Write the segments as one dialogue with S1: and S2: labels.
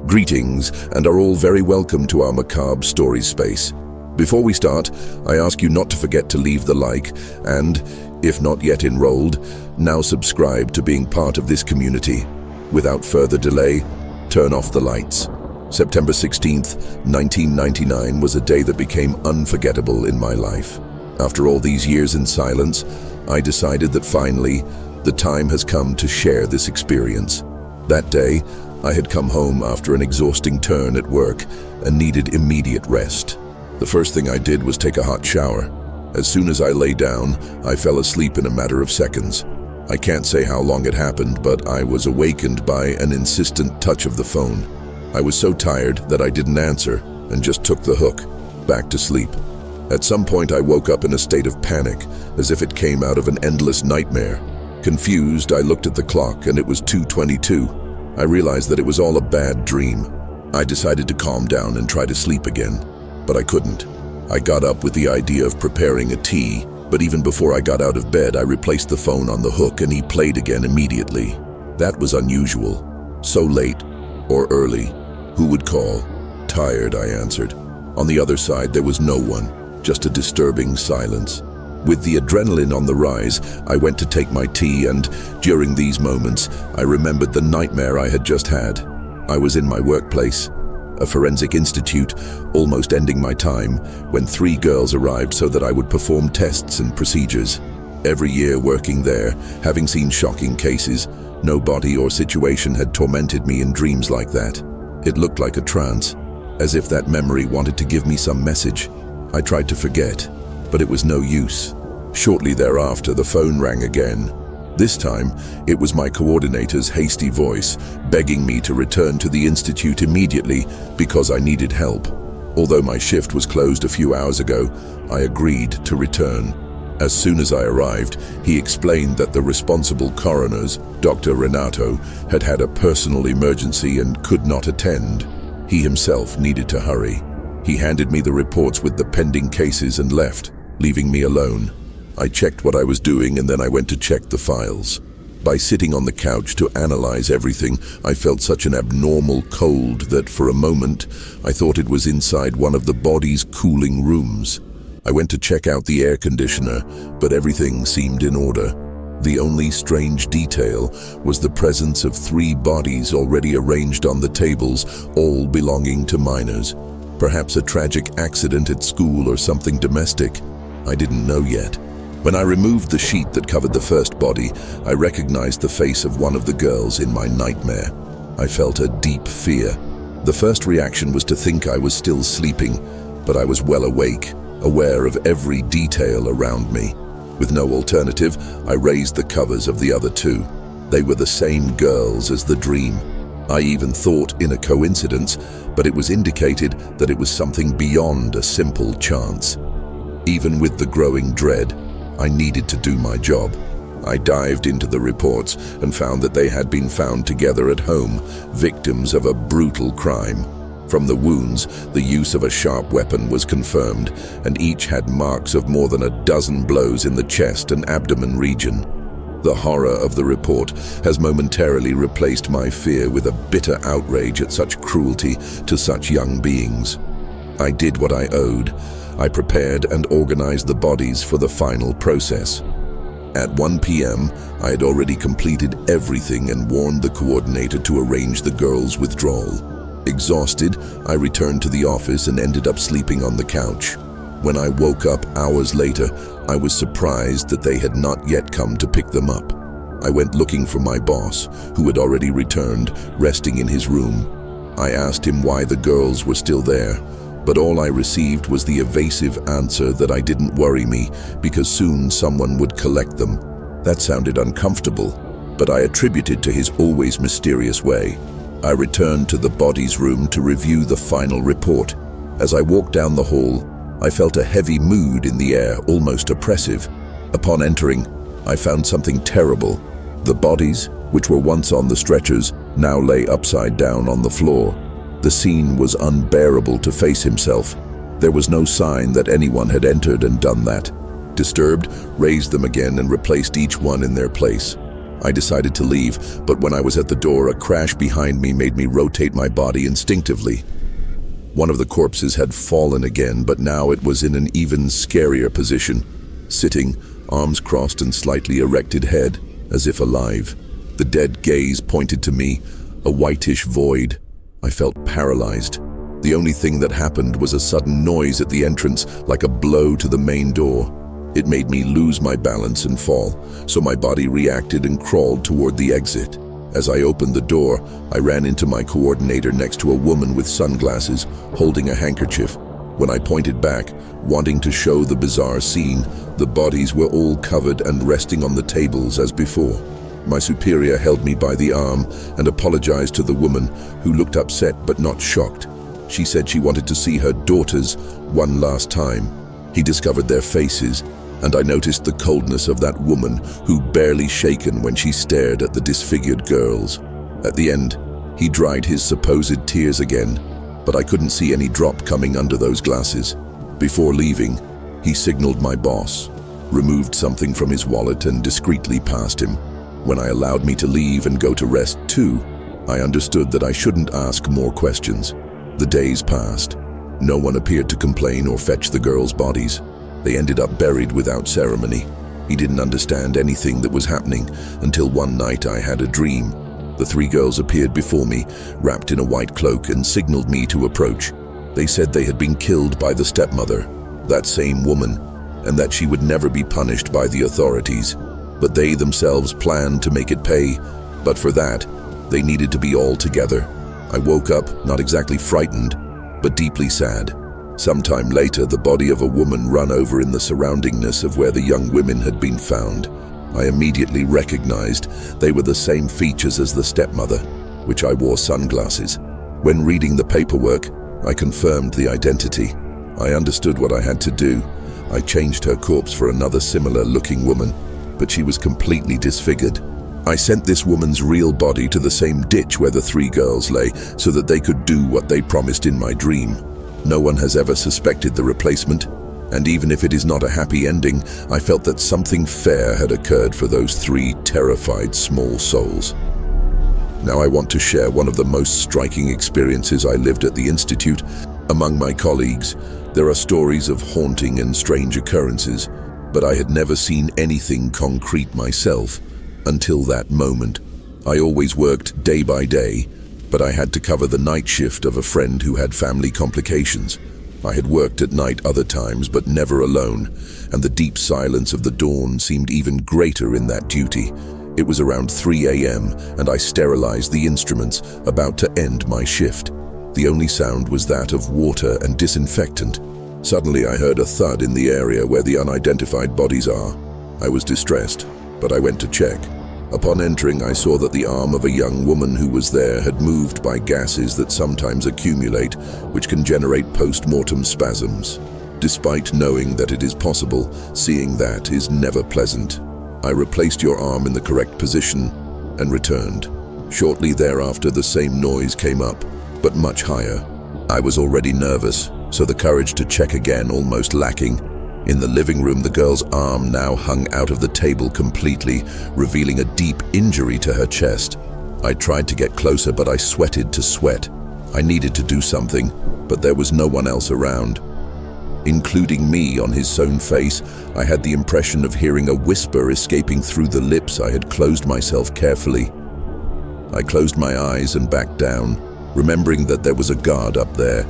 S1: Greetings, and are all very welcome to our macabre stories space. Before we start, I ask you not to forget to leave the like and, if not yet enrolled, now subscribe to being part of this community. Without further delay, turn off the lights. September 16th, 1999 was a day that became unforgettable in my life. After all these years in silence, I decided that finally, the time has come to share this experience. That day, I had come home after an exhausting turn at work and needed immediate rest. The first thing I did was take a hot shower. As soon as I lay down, I fell asleep in a matter of seconds. I can't say how long it happened, but I was awakened by an insistent touch of the phone. I was so tired that I didn't answer and just took the hook, back to sleep. At some point I woke up in a state of panic, as if it came out of an endless nightmare. Confused, I looked at the clock and it was 2:22. I realized that it was all a bad dream. I decided to calm down and try to sleep again, but I couldn't. I got up with the idea of preparing a tea, but even before I got out of bed, I replaced the phone on the hook and he played again immediately. That was unusual. So late, or early. Who would call? Tired, I answered. On the other side, there was no one, just a disturbing silence. With the adrenaline on the rise, I went to take my tea and, during these moments, I remembered the nightmare I had just had. I was in my workplace, a forensic institute, almost ending my time, when 3 girls arrived so that I would perform tests and procedures. Every year working there, having seen shocking cases, no body or situation had tormented me in dreams like that. It looked like a trance, as if that memory wanted to give me some message. I tried to forget, but it was no use. Shortly thereafter, the phone rang again. This time, it was my coordinator's hasty voice, begging me to return to the institute immediately because I needed help. Although my shift was closed a few hours ago, I agreed to return. As soon as I arrived, he explained that the responsible coroners, Dr. Renato, had had a personal emergency and could not attend. He himself needed to hurry. He handed me the reports with the pending cases and left, leaving me alone. I checked what I was doing and then I went to check the files. By sitting on the couch to analyze everything, I felt such an abnormal cold that for a moment, I thought it was inside one of the body's cooling rooms. I went to check out the air conditioner, but everything seemed in order. The only strange detail was the presence of 3 bodies already arranged on the tables, all belonging to minors. Perhaps a tragic accident at school or something domestic. I didn't know yet. When I removed the sheet that covered the first body, I recognized the face of one of the girls in my nightmare. I felt a deep fear. The first reaction was to think I was still sleeping, but I was well awake, aware of every detail around me. With no alternative, I raised the covers of the other 2. They were the same girls as the dream. I even thought in a coincidence, but it was indicated that it was something beyond a simple chance. Even with the growing dread, I needed to do my job. I dived into the reports and found that they had been found together at home, victims of a brutal crime. From the wounds, the use of a sharp weapon was confirmed, and each had marks of more than a dozen blows in the chest and abdomen region. The horror of the report has momentarily replaced my fear with a bitter outrage at such cruelty to such young beings. I did what I owed. I prepared and organized the bodies for the final process. At 1 p.m., I had already completed everything and warned the coordinator to arrange the girls' withdrawal. Exhausted, I returned to the office and ended up sleeping on the couch. When I woke up hours later, I was surprised that they had not yet come to pick them up. I went looking for my boss, who had already returned, resting in his room. I asked him why the girls were still there, but all I received was the evasive answer that I didn't worry me because soon someone would collect them. That sounded uncomfortable, but I attributed to his always mysterious way. I returned to the bodies room to review the final report. As I walked down the hall, I felt a heavy mood in the air, almost oppressive. Upon entering, I found something terrible. The bodies, which were once on the stretchers, now lay upside down on the floor. The scene was unbearable to face himself. There was no sign that anyone had entered and done that. Disturbed, raised them again and replaced each one in their place. I decided to leave, but when I was at the door, a crash behind me made me rotate my body instinctively. One of the corpses had fallen again, but now it was in an even scarier position, sitting, arms crossed and slightly erected head, as if alive. The dead gaze pointed to me, a whitish void. I felt paralyzed. The only thing that happened was a sudden noise at the entrance, like a blow to the main door. It made me lose my balance and fall, so my body reacted and crawled toward the exit. As I opened the door, I ran into my coordinator next to a woman with sunglasses, holding a handkerchief. When I pointed back, wanting to show the bizarre scene, the bodies were all covered and resting on the tables as before. My superior held me by the arm and apologized to the woman, who looked upset but not shocked. She said she wanted to see her daughters one last time. He discovered their faces, and I noticed the coldness of that woman, who barely shaken when she stared at the disfigured girls. At the end, he dried his supposed tears again, but I couldn't see any drop coming under those glasses. Before leaving, he signaled my boss, removed something from his wallet and discreetly passed him. When I allowed me to leave and go to rest too, I understood that I shouldn't ask more questions. The days passed. No one appeared to complain or fetch the girls' bodies. They ended up buried without ceremony. He didn't understand anything that was happening until one night I had a dream. The 3 girls appeared before me, wrapped in a white cloak, and signaled me to approach. They said they had been killed by the stepmother, that same woman, and that she would never be punished by the authorities. But they themselves planned to make it pay, but for that, they needed to be all together. I woke up, not exactly frightened, but deeply sad. Sometime later, the body of a woman run over in the surroundingness of where the young women had been found. I immediately recognized they were the same features as the stepmother, which I wore sunglasses. When reading the paperwork, I confirmed the identity. I understood what I had to do. I changed her corpse for another similar-looking woman, but she was completely disfigured. I sent this woman's real body to the same ditch where the 3 girls lay so that they could do what they promised in my dream. No one has ever suspected the replacement, and even if it is not a happy ending, I felt that something fair had occurred for those 3 terrified small souls. Now I want to share one of the most striking experiences I lived at the Institute. Among my colleagues, there are stories of haunting and strange occurrences, but I had never seen anything concrete myself until that moment. I always worked day by day, but I had to cover the night shift of a friend who had family complications. I had worked at night other times, but never alone, and the deep silence of the dawn seemed even greater in that duty. It was around 3 a.m., and I sterilized the instruments, about to end my shift. The only sound was that of water and disinfectant. Suddenly I heard a thud in the area where the unidentified bodies are. I was distressed, but I went to check. Upon entering, I saw that the arm of a young woman who was there had moved by gases that sometimes accumulate, which can generate post-mortem spasms. Despite knowing that it is possible, seeing that is never pleasant. I replaced your arm in the correct position and returned. Shortly thereafter, the same noise came up, but much higher. I was already nervous, so the courage to check again almost lacking. In the living room, the girl's arm now hung out of the table completely, revealing a deep injury to her chest. I tried to get closer, but I sweated to sweat. I needed to do something, but there was no one else around. Including me. On his sewn face, I had the impression of hearing a whisper escaping through the lips. I had closed myself carefully. I closed my eyes and backed down, remembering that there was a guard up there.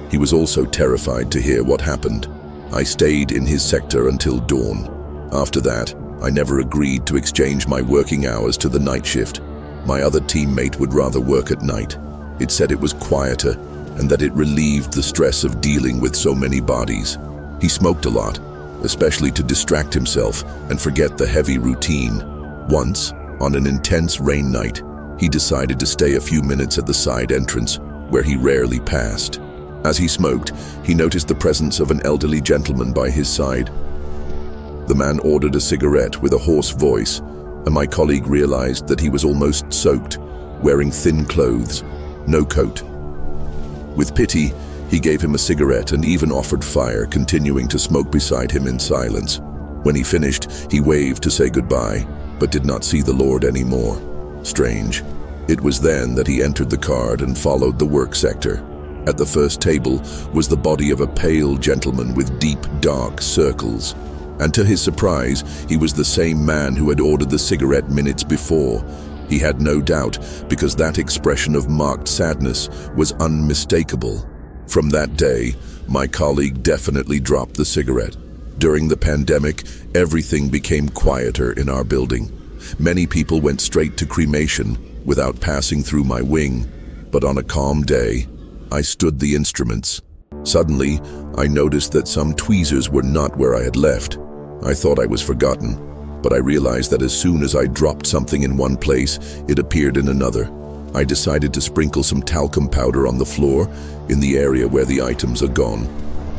S1: He was also terrified to hear what happened. I stayed in his sector until dawn. After that, I never agreed to exchange my working hours to the night shift. My other teammate would rather work at night. It said it was quieter and that it relieved the stress of dealing with so many bodies. He smoked a lot, especially to distract himself and forget the heavy routine. Once, on an intense rain night, he decided to stay a few minutes at the side entrance, where he rarely passed. As he smoked, he noticed the presence of an elderly gentleman by his side. The man ordered a cigarette with a hoarse voice, and my colleague realized that he was almost soaked, wearing thin clothes, no coat. With pity, he gave him a cigarette and even offered fire, continuing to smoke beside him in silence. When he finished, he waved to say goodbye, but did not see the Lord anymore. Strange. It was then that he entered the card and followed the work sector. At the first table was the body of a pale gentleman with deep, dark circles. And to his surprise, he was the same man who had ordered the cigarette minutes before. He had no doubt, because that expression of marked sadness was unmistakable. From that day, my colleague definitely dropped the cigarette. During the pandemic, everything became quieter in our building. Many people went straight to cremation without passing through my wing. But on a calm day, I stood the instruments. Suddenly, I noticed that some tweezers were not where I had left. I thought I was forgotten, but I realized that as soon as I dropped something in one place, it appeared in another. I decided to sprinkle some talcum powder on the floor in the area where the items are gone,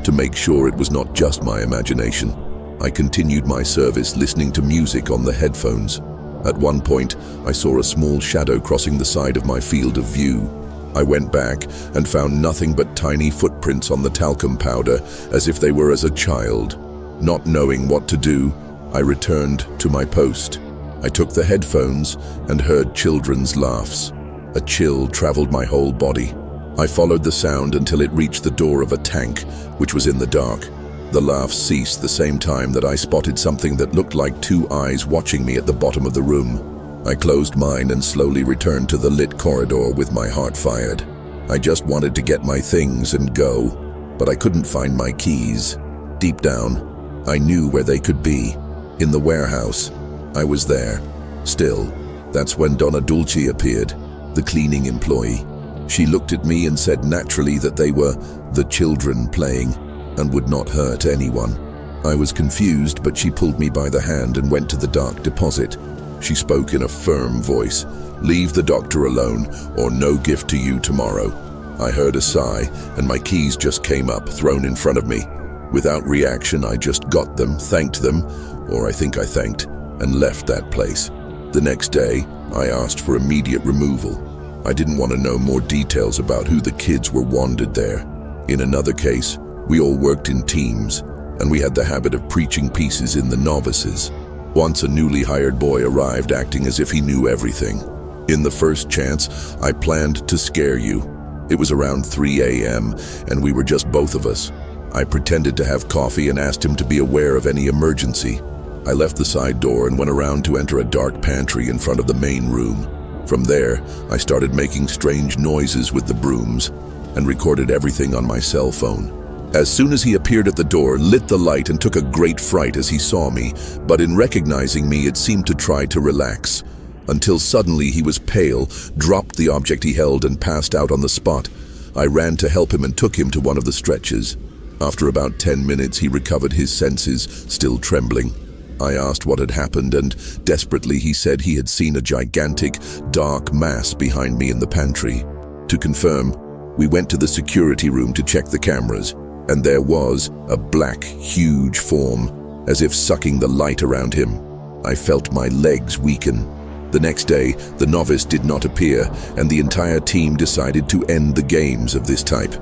S1: to make sure it was not just my imagination. I continued my service listening to music on the headphones. At one point, I saw a small shadow crossing the side of my field of view. I went back and found nothing but tiny footprints on the talcum powder, as if they were as a child. Not knowing what to do, I returned to my post. I took the headphones and heard children's laughs. A chill traveled my whole body. I followed the sound until it reached the door of a tank, which was in the dark. The laughs ceased the same time that I spotted something that looked like two eyes watching me at the bottom of the room. I closed mine and slowly returned to the lit corridor with my heart fired. I just wanted to get my things and go, but I couldn't find my keys. Deep down, I knew where they could be. In the warehouse. I was there. Still, that's when Donna Dulce appeared, the cleaning employee. She looked at me and said naturally that they were the children playing and would not hurt anyone. I was confused, but she pulled me by the hand and went to the dark deposit. She spoke in a firm voice, "Leave the doctor alone, or no gift to you tomorrow." I heard a sigh, and my keys just came up, thrown in front of me. Without reaction, I just got them, thanked them, or I think I thanked, and left that place. The next day, I asked for immediate removal. I didn't want to know more details about who the kids were wandered there. In another case, we all worked in teams, and we had the habit of preaching pieces in the novices. Once a newly hired boy arrived acting as if he knew everything. In the first chance, I planned to scare you. It was around 3 a.m., and we were just both of us. I pretended to have coffee and asked him to be aware of any emergency. I left the side door and went around to enter a dark pantry in front of the main room. From there, I started making strange noises with the brooms and recorded everything on my cell phone. As soon as he appeared at the door, lit the light and took a great fright as he saw me, but in recognizing me, it seemed to try to relax. Until suddenly he was pale, dropped the object he held and passed out on the spot. I ran to help him and took him to one of the stretchers. After about 10 minutes, he recovered his senses, still trembling. I asked what had happened, and desperately he said he had seen a gigantic, dark mass behind me in the pantry. To confirm, we went to the security room to check the cameras, and there was a black, huge form, as if sucking the light around him. I felt my legs weaken. The next day, the novice did not appear, and the entire team decided to end the games of this type.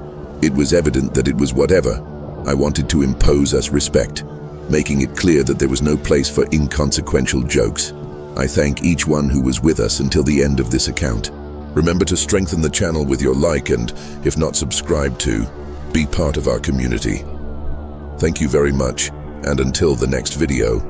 S1: It was evident that it was whatever. I wanted to impose us respect, making it clear that there was no place for inconsequential jokes. I thank each one who was with us until the end of this account. Remember to strengthen the channel with your like and, if not subscribed to, be part of our community. Thank you very much, and until the next video.